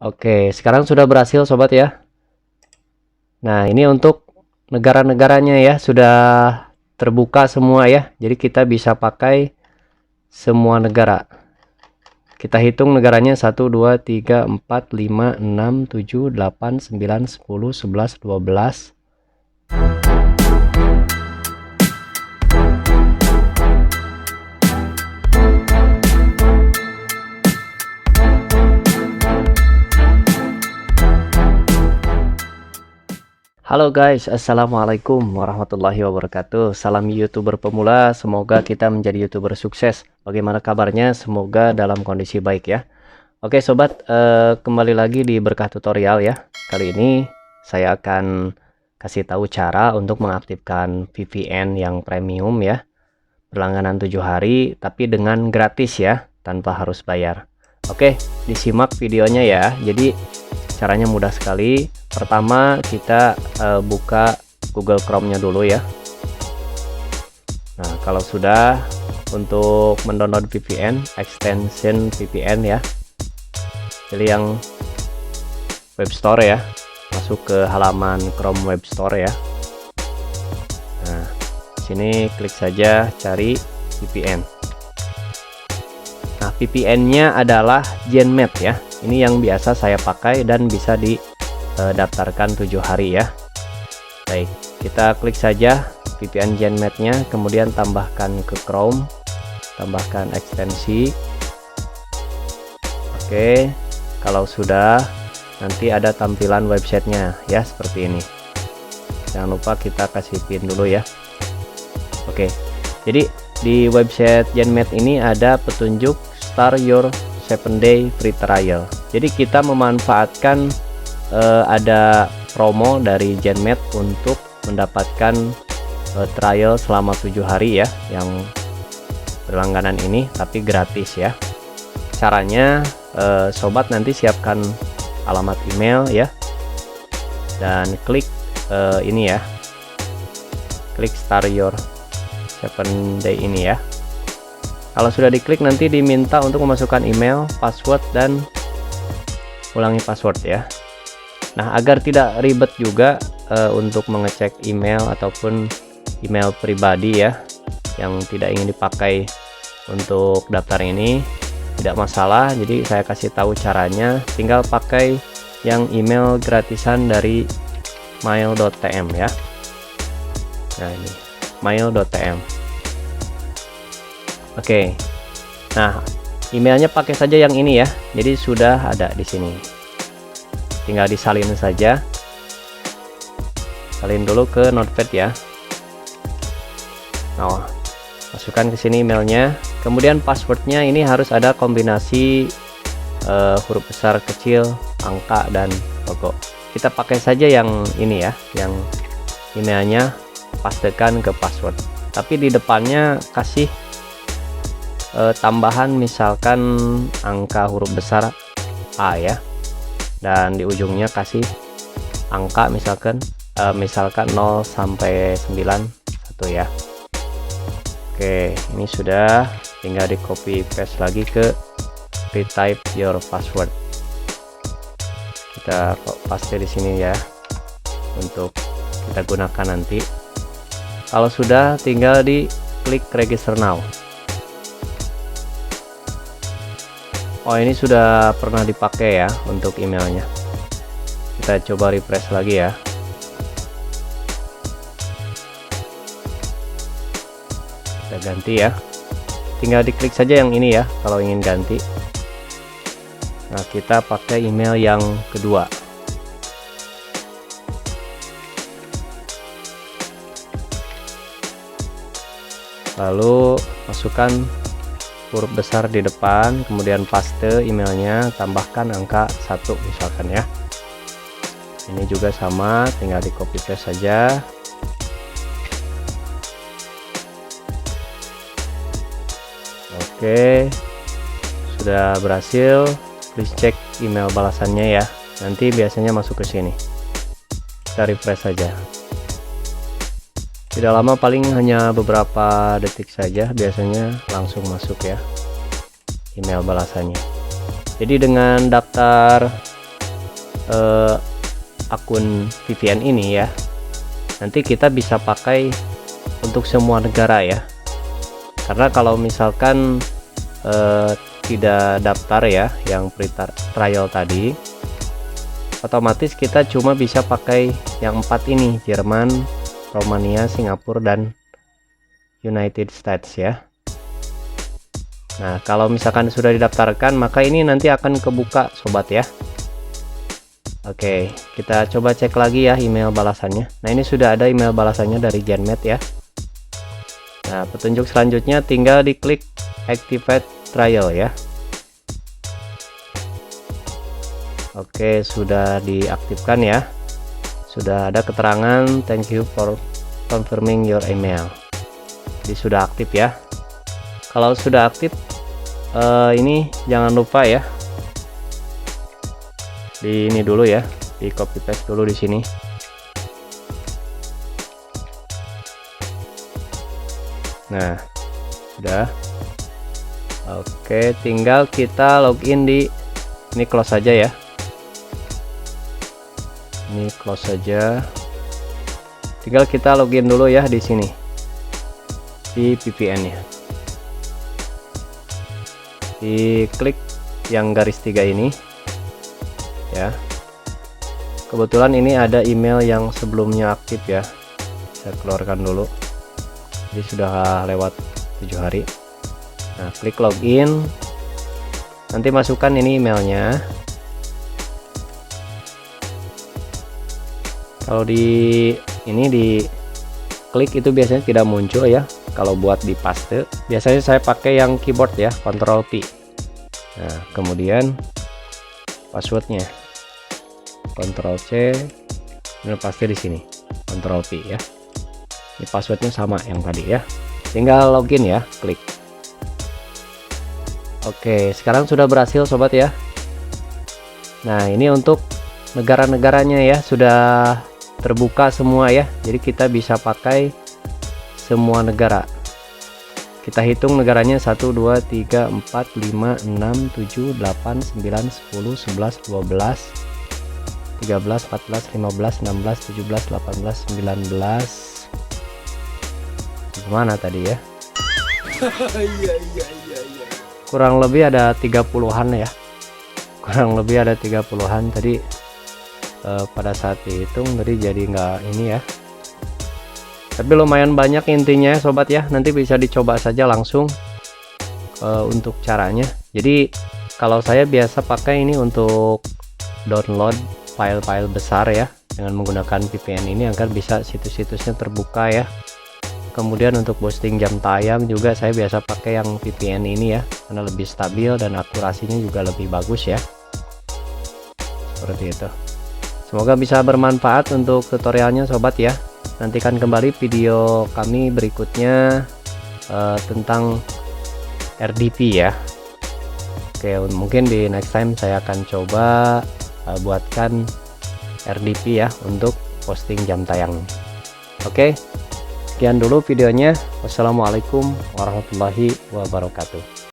Oke, sekarang sudah berhasil sobat ya. Nah, ini untuk negara-negaranya ya, sudah terbuka semua ya. Jadi kita bisa pakai semua negara. Kita hitung negaranya 1, 2, 3, 4, 5, 6, 7, 8, 9, 10, 11, 12. Halo guys, assalamualaikum warahmatullahi wabarakatuh. Salam YouTuber pemula, semoga kita menjadi YouTuber sukses. Bagaimana kabarnya? Semoga dalam kondisi baik ya. Oke sobat, kembali lagi di Berkah Tutorial ya. Kali ini saya akan kasih tahu cara untuk mengaktifkan VPN yang premium ya. Berlangganan 7 hari tapi dengan gratis ya, tanpa harus bayar. Oke, disimak videonya ya. Jadi caranya mudah sekali. Pertama kita buka Google Chrome-nya dulu ya. Nah, kalau sudah, untuk mendownload VPN, extension VPN ya, pilih yang web store ya, masuk ke halaman Chrome Web Store ya. Nah, sini klik saja cari VPN. Nah, VPN-nya adalah Genmet ya. Ini yang biasa saya pakai dan bisa didaftarkan 7 hari ya. Baik, kita klik saja VPN Genmet-nya, kemudian tambahkan ke Chrome, tambahkan ekstensi. Oke, kalau sudah, nanti ada tampilan websitenya ya, seperti ini. Jangan lupa kita kasih pin dulu ya. Oke, jadi di website Genmet ini ada petunjuk Start Your 7-day free trial. Jadi kita memanfaatkan ada promo dari Genmet untuk mendapatkan trial selama 7 hari ya, yang berlangganan ini tapi gratis ya. Caranya sobat nanti siapkan alamat email ya, dan klik ini ya, klik Start Your 7-day ini ya. Kalau sudah diklik nanti diminta untuk memasukkan email, password, dan ulangi password ya. Nah, agar tidak ribet juga untuk mengecek email ataupun email pribadi ya, yang tidak ingin dipakai untuk daftar ini, tidak masalah. Jadi saya kasih tahu caranya, tinggal pakai yang email gratisan dari mail.tm ya. Nah, ini mail.tm. Oke, nah emailnya pakai saja yang ini ya. Jadi sudah ada di sini, tinggal disalin saja. Salin dulu ke Notepad ya. Nah, masukkan ke sini emailnya. Kemudian passwordnya ini harus ada kombinasi huruf besar, kecil, angka, dan logo. Kita pakai saja yang ini ya, yang emailnya pastekan ke password. Tapi di depannya kasih tambahan misalkan angka huruf besar A ya, dan di ujungnya kasih angka misalkan 0 sampai 91 ya. Oke, ini sudah, tinggal di copy paste lagi ke retype your password. Kita paste di sini ya, untuk kita gunakan nanti. Kalau sudah, tinggal di klik register now. Oh, ini sudah pernah dipakai ya untuk emailnya. Kita coba refresh lagi ya. Kita ganti ya. Tinggal diklik saja yang ini ya kalau ingin ganti. Nah, kita pakai email yang kedua. Lalu masukkan huruf besar di depan, kemudian paste emailnya, tambahkan angka 1 misalkan ya. Ini juga sama, tinggal di copy paste saja. Oke, sudah berhasil. Please cek email balasannya ya, nanti biasanya masuk ke sini. Kita refresh saja. Tidak lama, paling hanya beberapa detik saja, biasanya langsung masuk ya email balasannya. Jadi dengan daftar akun VPN ini ya, nanti kita bisa pakai untuk semua negara ya. Karena kalau misalkan tidak daftar ya yang free trial tadi, otomatis kita cuma bisa pakai yang 4 ini, Jerman, Romania, Singapura, dan United States ya. Nah, kalau misalkan sudah didaftarkan, maka ini nanti akan kebuka sobat ya. Oke, kita coba cek lagi ya email balasannya. Nah, ini sudah ada email balasannya dari Genmed ya. Nah, petunjuk selanjutnya tinggal diklik activate trial ya. Oke, sudah diaktifkan ya. Sudah ada keterangan thank you for confirming your email. Jadi sudah aktif ya. Kalau sudah aktif, ini jangan lupa ya, di ini dulu ya, di copy paste dulu di sini. Nah, sudah. Oke, tinggal kita login di ini, close saja ya. Ini close saja. Tinggal kita login dulu ya di sini, di VPN ya. Diklik yang garis 3 ini ya. Kebetulan ini ada email yang sebelumnya aktif ya, saya keluarkan dulu, jadi sudah lewat 7 hari. Nah, klik login, nanti masukkan ini emailnya. Kalau di ini di klik itu biasanya tidak muncul ya. Kalau buat di paste, biasanya saya pakai yang keyboard ya, Ctrl P. Nah, kemudian passwordnya Ctrl C, dan paste di sini Ctrl P ya. Ini passwordnya sama yang tadi ya. Tinggal login ya, klik. Oke, sekarang sudah berhasil sobat ya. Nah, ini untuk negara-negaranya ya, sudah terbuka semua ya. Jadi kita bisa pakai semua negara. Kita hitung negaranya 1 2 3 4 5 6 7 8 9 10 11 12 13 14 15 16 17 18 19. Gimana tadi ya? Kurang lebih ada 30-an ya. Kurang lebih ada 30-an tadi, pada saat dihitung tadi, jadi nggak ini ya. Tapi lumayan banyak intinya sobat ya. Nanti bisa dicoba saja langsung untuk caranya. Jadi kalau saya biasa pakai ini untuk download file-file besar ya, dengan menggunakan VPN ini agar bisa situs-situsnya terbuka ya. Kemudian untuk posting jam tayang juga saya biasa pakai yang VPN ini ya, karena lebih stabil dan akurasinya juga lebih bagus ya. Seperti itu. Semoga bisa bermanfaat untuk tutorialnya sobat ya. Nantikan kembali video kami berikutnya tentang RDP ya. Oke, mungkin di next time saya akan coba buatkan RDP ya untuk posting jam tayang. Oke, sekian dulu videonya. Wassalamualaikum warahmatullahi wabarakatuh.